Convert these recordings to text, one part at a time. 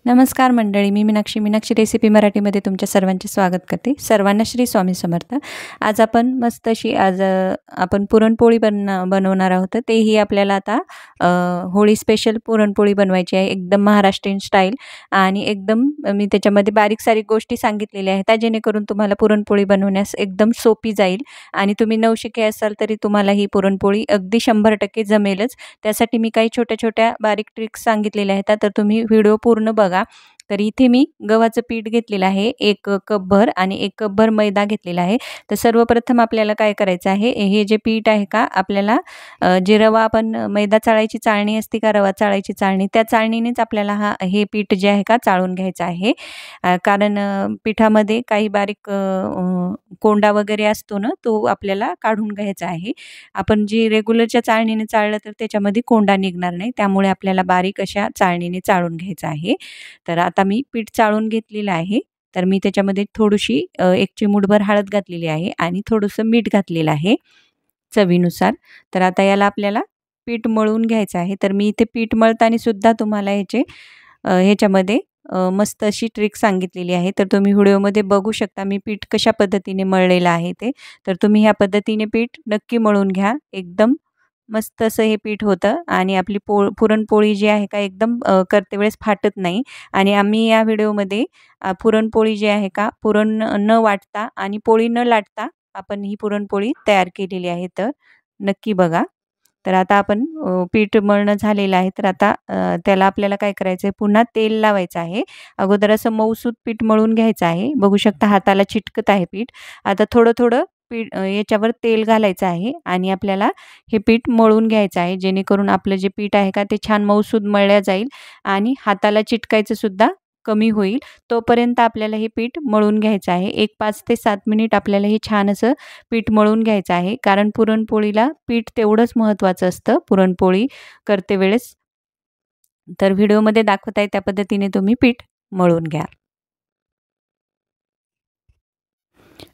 नमस्कार मंडळी, मी मीनाक्षी रेसिपी मराठीमध्ये तुमच्या सर्वांचे स्वागत करते। सर्वांना श्री स्वामी समर्थ। आज आपण मस्त अशी आपण पुरणपोळी बनवणार आहोत। तेही आपल्याला आता होळी स्पेशल पुरणपोळी बनवायची आहे, एकदम महाराष्ट्रीयन स्टाईल आणि एकदम मी त्याच्यामध्ये बारीक सारीक गोष्टी सांगितलेल्या आहेत जेणेकरून तुम्हाला पुरणपोळी बनवण्यास एकदम सोपी जाईल आणि तुम्ही नवशिके असाल तरी तुम्हाला ही पुरणपोळी अगदी 100% जमेलच। त्यासाठी मी काही छोट्या-छोट्या बारीक ट्रिक्स सांगितलेल्या आहेत, तर तुम्ही व्हिडिओ पूर्ण बघा। तर इथे मी गव्हाचं पीठ घेतलेलं आहे 1 कपभर आणि 1 कपभर मैदा घेतलेला आहे। तर सर्वप्रथम आपल्याला काय करायचं आहे, हे जे पीठ आहे का आपल्याला जे रवा आपण मैदा चाळायची चाळणी असते का रवा चाळायची चाळणी, त्या चाळणीनेच आपल्याला हे पीठ जे आहे का चाळून घ्यायचं आहे। कारण पिठामध्ये काही बारीक कोंडा वगैरे असतो ना, तो आपल्याला काढून घ्यायचा आहे। आपण जी रेग्युलरच्या चाळणीने चाळलं तर त्याच्यामध्ये कोंडा निघणार नाही, त्यामुळे आपल्याला बारीक अशा चाळणीने चाळून घ्यायचं आहे। तर आता मी पीठ चाळून घेतलेलं आहे। तर मी त्याच्यामध्ये थोडीशी 1 चिमूटभर हळद घातलेली आहे आणि थोडंसं मीठ घातलेलं आहे चवीनुसार। तर आता याला आपल्याला पीठ मळून घ्यायचं आहे। तर मी इथे पीठ मळताना सुद्धा तुम्हाला ह्याच्यामध्ये मस्त अशी ट्रिक सांगितलेली आहे, तर तुम्ही व्हिडिओमध्ये बघू शकता मी पीठ कशा पद्धतीने मळलेलं आहे ते। तर तुम्ही ह्या पद्धतीने पीठ नक्की मळून घ्या, एकदम मस्त असं हे पीठ होतं आणि आपली पुरणपोळी जी आहे का एकदम करते वेळेस फाटत नाही। आणि आम्ही या व्हिडिओमध्ये पुरणपोळी जी आहे का पुरण न वाटता आणि पोळी न लाटता आपण ही पुरणपोळी तयार केलेली आहे, तर नक्की बघा। तर आता आपण पीठ मळणं झालेलं आहे, तर आता त्याला आपल्याला काय करायचं आहे, पुन्हा तेल लावायचं आहे। अगोदर असं मऊसूत पीठ मळून घ्यायचं आहे, बघू शकता हाताला चिटकत आहे पीठ। आता थोडं-थोडं पीठ याच्यावर तेल घालायचं आहे आणि आपल्याला हे पीठ मळून घ्यायचं आहे, जेणेकरून आपलं जे पीठ आहे का ते छान मऊसूत मळल्या जाईल आणि हाताला चिटकायचं सुद्धा कमी होईल। तोपर्यंत आपल्याला हे पीठ मळून घ्यायचं आहे। 5 ते 7 मिनिट आपल्याला हे छान असं पीठ मळून घ्यायचं आहे, कारण पुरणपोळीला पीठ तेवढंच महत्त्वाचं असतं पुरणपोळी करते वेळेस। तर व्हिडिओमध्ये दाखवत आहे त्या पद्धतीने तुम्ही पीठ मळून घ्या।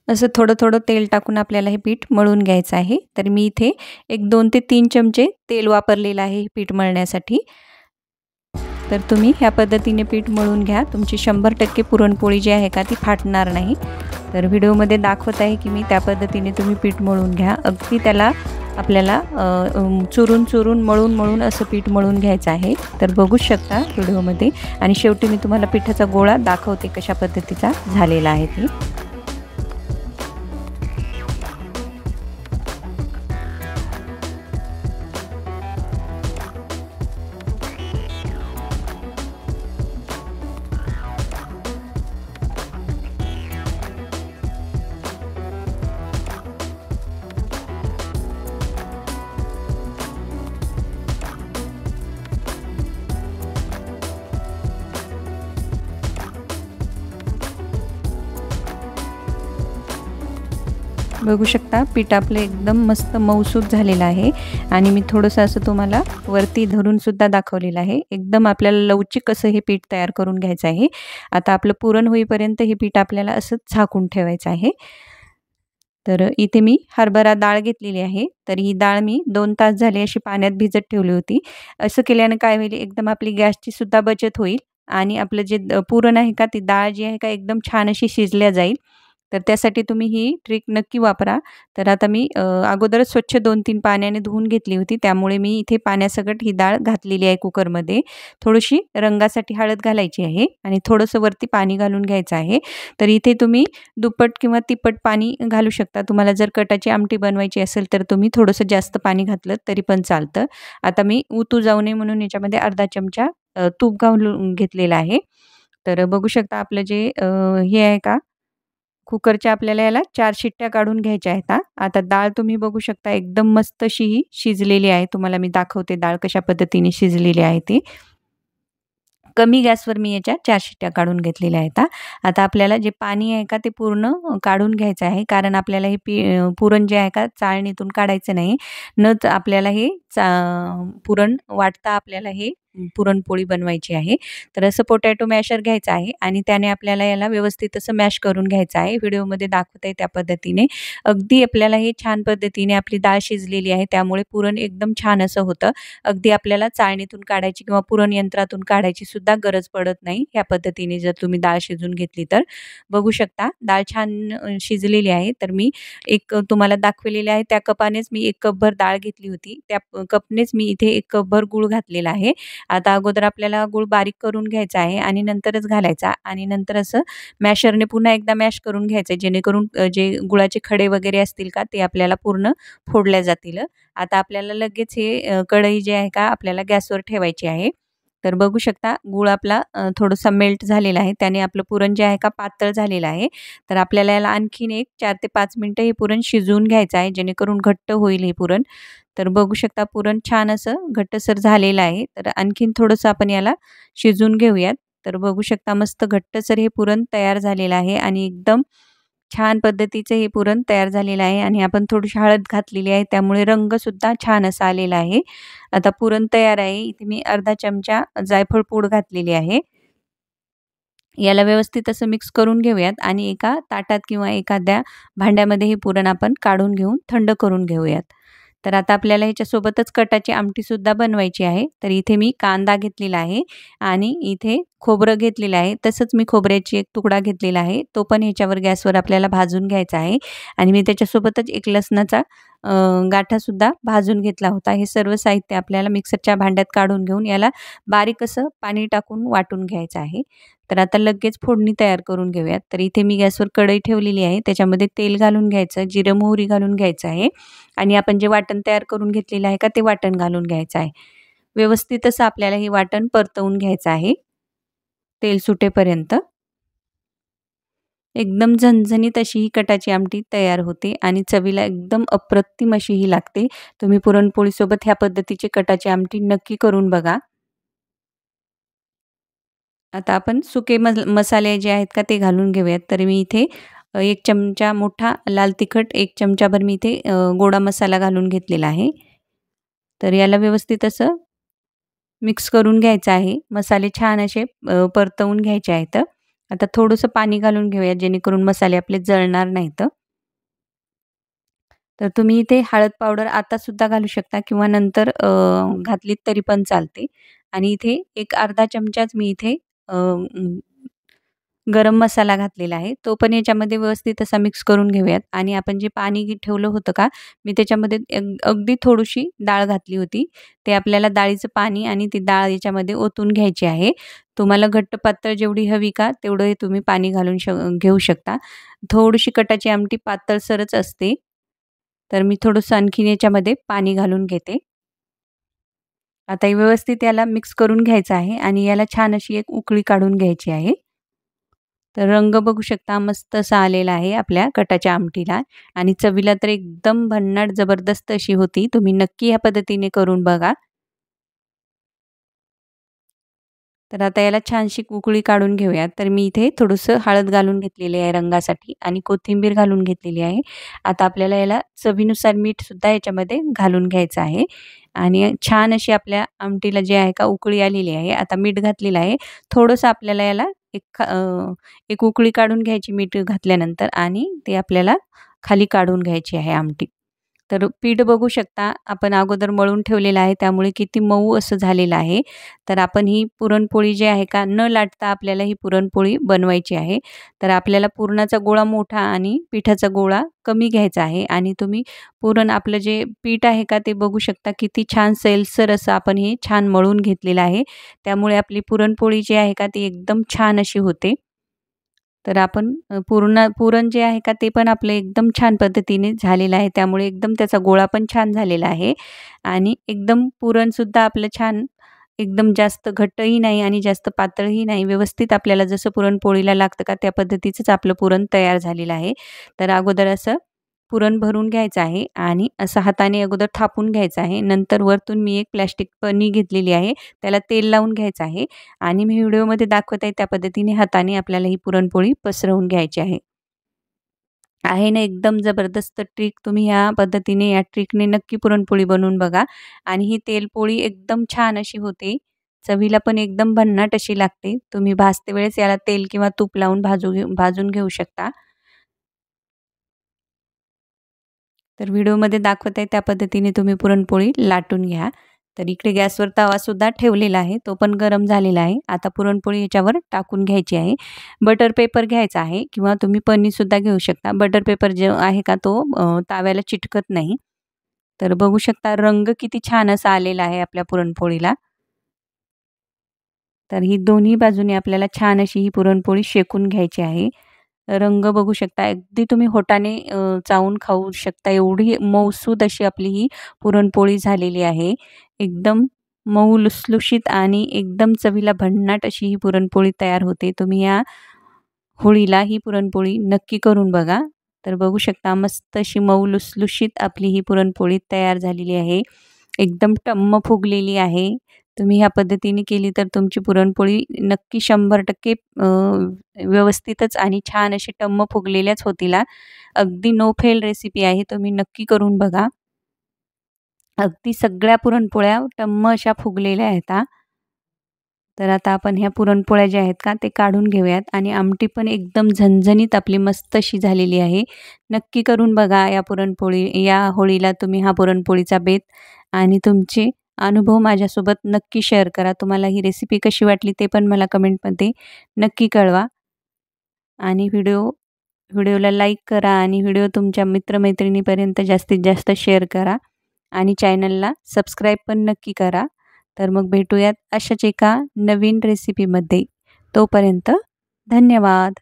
असं थोडं-थोडं तेल टाकून आपल्याला हे पीठ मळून घ्यायचं आहे। तर मी इथे 2 ते 3 चमचे तेल वापरलेलं आहे पीठ मळण्यासाठी। तर तुम्ही ह्या पद्धतीने पीठ मळून घ्या, तुमची 100% पुरणपोळी जी आहे का ती फाटणार नाही। तर व्हिडिओमध्ये दाखवत आहे की मी त्या पद्धतीने तुम्ही पीठ मळून घ्या, अगदी त्याला आपल्याला चुरून मळून असं पीठ मळून घ्यायचं आहे। तर बघू शकता व्हिडिओमध्ये आणि शेवटी मी तुम्हाला पिठाचा गोळा दाखवते कशा पद्धतीचा झालेला आहे ते। बघू शकता पीठ आपलं एकदम मस्त मऊसूत झालेलं आहे आणि मी थोडंसं असं तुम्हाला वरती धरून सुद्धा दाखवलेलं आहे। एकदम आपल्याला लवचिक असं हे पीठ तयार करून घ्यायचं आहे। आता आपलं पुरण होईपर्यंत हे पीठ आपल्याला असंच झाकून ठेवायचं आहे। तर इथे मी हरभरा डाळ घेतलेली आहे, तर ही डाळ मी 2 तास झाले अशी पाण्यात भिजत ठेवली होती। असं केल्याने काय होईल, एकदम आपली गॅसची सुद्धा बचत होईल आणि आपलं जे पुरण आहे का ती डाळ जी आहे का एकदम छान अशी शिजल्या जाईल। तर त्यासाठी तुम्ही ही ट्रिक नक्की वापरा। तर आता मी अगोदरच स्वच्छ 2-3 पाण्याने धुवून घेतली होती, त्यामुळे मी इथे पाण्यासकट ही डाळ घातलेली आहे कुकरमध्ये। थोडीशी रंगासाठी हळद घालायची आहे आणि थोडंसं वरती पाणी घालून घ्यायचं आहे। तर इथे तुम्ही दुप्पट किंवा तिप्पट पाणी घालू शकता। तुम्हाला जर कटाची आमटी बनवायची असेल तर तुम्ही थोडंसं जास्त पाणी घातलं तरी पण चालतं। आता मी उतू जाऊ नये म्हणून याच्यामध्ये अर्धा चमचा तूप घालून घेतलेलं आहे। तर बघू शकता आपलं जे हे आहे का कुकरच्या आपल्याला याला 4 शिट्ट्या काढून घ्यायच्या आहेत। आता डाळ तुम्ही बघू शकता एकदम मस्त अशी ही शिजलेली आहे। तुम्हाला मी दाखवते डाळ कशा पद्धतीने शिजलेली आहे ती। कमी गॅसवर मी याच्या 4 शिट्ट्या काढून घेतलेल्या आहेत। आता आपल्याला जे पाणी आहे का ते पूर्ण काढून घ्यायचं आहे, कारण आपल्याला हे पुरण जे आहे का चाळणीतून काढायचं नाही। आपल्याला हे पुरण वाटता आपल्याला हे पुरणपोळी बनवायची आहे. तर असं पोटॅटो मॅशर घ्यायचं आहे आणि त्याने आपल्याला याला व्यवस्थित असं मॅश करून घ्यायचं आहे. व्हिडिओमध्ये दाखवत आहे त्या पद्धतीने. अगदी आपल्याला हे छान पद्धतीने आपली डाळ शिजलेली आहे, त्यामुळे पुरण एकदम छान असं होतं. अगदी आपल्याला चाळणीतून काढायची किंवा पुरण यंत्रातून काढायची सुद्धा गरज पडत नाही. ह्या पद्धतीने जर तुम्ही डाळ शिजून घेतली तर. बघू शकता डाळ छान शिजलेली आहे. तर मी एक तुम्हाला दाखवलेले आहे त्या कपानेच मी 1 कपभर डाळ घेतली होती. त्या कपनेच मी इथे 1 कपभर गूळ घातलेला आहे. आता अगोदर आपल्याला गूळ बारीक करून घ्यायचा आहे आणि नंतरच घालायचा आणि नंतर असं मॅशरने पुन्हा एकदा मॅश करून घ्यायचं जेणेकरून जे गुळाचे खडे वगैरे असतील का ते आपल्याला पूर्ण फोडल्या जातील. आता आपल्याला लगेच हे कढई जी आहे का आपल्याला गॅसवर ठेवायची आहे. तर बघू शकता गूळ आपला थोडंसं मेल्ट झालेला आहे. त्याने आपलं पुरण जे आहे का पातळ झालेलं आहे. तर आपल्याला याला आणखीन एक 4 ते 5 मिनिटं हे पुरण शिजवून घ्यायचं आहे जेणेकरून घट्ट होईल हे पुरण. तर बघू शकता पुरण छान असं घट्टसर झालेलं आहे. तर आणखीन थोडंसं आपण याला शिजवून घेऊयात. तर बघू शकता मस्त घट्टसर हे पुरण तयार झालेलं आहे आणि एकदम छान पद्धतीचं हे पुरण तयार झालेलं आहे आणि आपण थोडीशी हळद घातलेली आहे त्यामुळे रंगसुद्धा छान असा आलेला आहे. आता पुरण तयार आहे. इथे मी अर्धा चमचा जायफळ पूड घातलेली आहे. याला व्यवस्थित असं मिक्स करून घेऊयात आणि एका ताटात किंवा एखाद्या भांड्यामध्ये हे पुरण आपण काढून घेऊन थंड करून घेऊयात. तर आता आपल्याला ह्याच्यासोबतच कटाची आमटीसुद्धा बनवायची आहे. तर इथे मी कांदा घेतलेला आहे आणि इथे खोबरं घेतलेलं आहे. तसंच मी खोबऱ्याची एक तुकडा घेतलेला आहे. तो पण ह्याच्यावर गॅसवर आपल्याला भाजून घ्यायचा आहे आणि मी त्याच्यासोबतच एक लसणाचा गाठासुद्धा भाजून घेतला होता. हे सर्व साहित्य आपल्याला मिक्सरच्या भांड्यात काढून घेऊन याला बारीक असं पाणी टाकून वाटून घ्यायचं आहे. तर आता लगेच फोडणी तयार करून घेऊयात. तर इथे मी गॅसवर कढई ठेवलेली आहे. त्याच्यामध्ये तेल घालून घ्यायचं, जिरं मोहरी घालून घ्यायचं आहे आणि आपण जे वाटण तयार करून घेतलेलं आहे का ते वाटण घालून घ्यायचं आहे. व्यवस्थित असं आपल्याला हे वाटण परतवून घ्यायचं आहे तेल सुटेपर्यंत. एकदम झणझणीत अशी ही कटाची आमटी तयार होते आणि चवीला एकदम अप्रतिम अशी ही लागते. तुम्ही पुरणपोळीसोबत ह्या पद्धतीची कटाची आमटी नक्की करून बघा. आता आपण सुके मसाले जे आहेत का ते घालून घेऊयात. तर मी इथे 1 चमचा मोठा लाल तिखट, 1 चमचाभर मी इथे गोडा मसाला घालून घेतलेला आहे. तर याला व्यवस्थित असं मिक्स करून घ्यायचं आहे. मसाले छान असे परतवून घ्यायचे आहेत. आता थोडंसं पाणी घालून घेऊया जेणेकरून मसाले आपले जळणार नाहीत. तर तुम्ही इथे हळद पावडर आतासुद्धा घालू शकता किंवा नंतर घातलीत तरी पण चालते. आणि इथे एक अर्धा चमचाच मी इथे गरम मसाला घातलेला आहे. तो पण याच्यामध्ये व्यवस्थित असा मिक्स करून घेऊयात आणि आपण जे पाणी ठेवलं होतं का, मी त्याच्यामध्ये अगदी थोडीशी डाळ घातली होती. ते आपल्याला डाळीचं पाणी आणि ती डाळ याच्यामध्ये ओतून घ्यायची आहे. तुम्हाला घट्ट पातळ जेवढी हवी का, तेवढं हे तुम्ही पाणी घालून घेऊ शकता. थोडीशी कटाची आमटी पातळसरच असते. तर मी थोडंसं आणखीन याच्यामध्ये पाणी घालून घेते. आता हे व्यवस्थित याला मिक्स करून घ्यायचं आहे आणि याला छान अशी एक उकळी काढून घ्यायची आहे. तर रंग बघू शकता मस्त असा आलेला आहे आपल्या कटाच्या आमटीला आणि चवीला तर एकदम भन्नाट जबरदस्त अशी होती. तुम्ही नक्की ह्या पद्धतीने करून बघा. तर आता याला छानशी उकळी काढून घेऊयात. तर मी इथे थोडंसं हळद घालून घेतलेली आहे रंगासाठी आणि कोथिंबीर घालून घेतलेली आहे. आता आपल्याला याला चवीनुसार मीठसुद्धा याच्यामध्ये घालून घ्यायचं आहे आणि छान अशी आपल्या आमटीला जे आहे का उकळी आलेली आहे. आता मीठ घातलेलं आहे. थोडंसं आपल्याला याला एक उकळी काढून घ्यायची मीठ घातल्यानंतर आणि ते आपल्याला खाली काढून घ्यायची आहे आमटी. तर पीठ बघू शकता आपण अगोदर मळून ठेवलेलं आहे त्यामुळे किती मऊ असं झालेलं आहे. तर आपण ही पुरणपोळी जी आहे का न लाटता आपल्याला ही पुरणपोळी बनवायची आहे. तर आपल्याला पुरणाचा गोळा मोठा आणि पिठाचा गोळा कमी घ्यायचा आहे आणि तुम्ही पुरण आपलं जे पीठ आहे का ते बघू शकता किती छान सैलसर असं आपण हे छान मळून घेतलेलं आहे. त्यामुळे आपली पुरणपोळी जी आहे का ती एकदम छान अशी होते. तर आपण पुरण जे आहे का ते पण आपलं एकदम छान पद्धतीने झालेलं आहे. त्यामुळे एकदम त्याचा गोळा पण छान झालेला आहे आणि एकदम पुरणसुद्धा आपलं छान एकदम जास्त घट्टही नाही आणि जास्त पातळही नाही. व्यवस्थित आपल्याला जसं पुरणपोळीला लागतं का त्या पद्धतीचंच आपलं पुरण तयार झालेलं आहे. तर अगोदर असं पुरण भरून घ्यायचं आहे आणि असं हाताने अगोदर थापून घ्यायचं आहे. नंतर वरतून मी एक प्लास्टिक पन्नी घेतलेली आहे. त्याला तेल लावून घ्यायचं आहे आणि मी व्हिडिओमध्ये दाखवत आहे त्या पद्धतीने हाताने आपल्याला ही पुरणपोळी पसरवून घ्यायची आहे. आहे ना एकदम जबरदस्त ट्रिक. तुम्ही ह्या पद्धतीने या ट्रिकने नक्की पुरणपोळी बनवून बघा आणि ही तेलपोळी एकदम छान अशी होते. चवीला पण एकदम भन्नाट अशी लागते. तुम्ही भाजते वेळेस याला तेल किंवा तूप लावून भाजून घेऊ शकता. तर व्हिडिओमध्ये दाखवत आहे त्या पद्धतीने तुम्ही पुरणपोळी लाटून घ्या. तर इकडे गॅसवर तवासुद्धा ठेवलेला आहे, तो पण गरम झालेला आहे. आता पुरणपोळी याच्यावर टाकून घ्यायची आहे. बटर पेपर घ्यायचा आहे किंवा तुम्ही पन्नीसुद्धा घेऊ शकता. बटर पेपर जो आहे का तो ताव्याला चिटकत नाही. तर बघू शकता रंग किती छान असा आलेला आहे आपल्या पुरणपोळीला. तर ही दोन्ही बाजूने आपल्याला छान अशी ही पुरणपोळी शेकून घ्यायची आहे. रंग बघू शकता अगदी तुम्ही होटाने चावून खाऊ शकता एवढी मऊसूद अशी आपली ही पुरणपोळी झालेली आहे. एकदम मऊ लुसलुशीत आणि एकदम चवीला भन्नाट अशी ही पुरणपोळी तयार होते. तुम्ही या होळीला ही पुरणपोळी नक्की करून बघा. तर बघू शकता मस्त अशी मऊ लुसलुशीत आपली ही पुरणपोळी तयार झालेली आहे. एकदम टम्म फुगलेली आहे. तुम्ही ह्या पद्धतीने केली तर तुमची पुरणपोळी नक्की 100% व्यवस्थितच आणि छान अशी टम्म फुगलेल्याच होतील. अगदी नो फेल रेसिपी आहे. तुम्ही नक्की करून बघा. अगदी सगळ्या पुरणपोळ्या टम्म अशा फुगलेल्या आहेत. तर आता आपण ह्या पुरणपोळ्या ज्या आहेत का ते काढून घेऊयात आणि आमटी पण एकदम झणझणीत आपली मस्त अशी झालेली आहे. नक्की करून बघा या होळीला तुम्ही हा पुरणपोळीचा बेत आणि तुमचे अनुभव माझ्यासोबत नक्की शेअर करा. तुम्हाला ही रेसिपी कशी वाटली ते पण मला कमेंटमध्ये नक्की कळवा आणि व्हिडिओला लाईक करा आणि व्हिडिओ तुमच्या मित्रमैत्रिणीपर्यंत जास्तीत जास्त शेअर करा आणि चॅनलला सबस्क्राईब पण नक्की करा. तर मग भेटूयात अशाच एका नवीन रेसिपीमध्ये. तोपर्यंत धन्यवाद.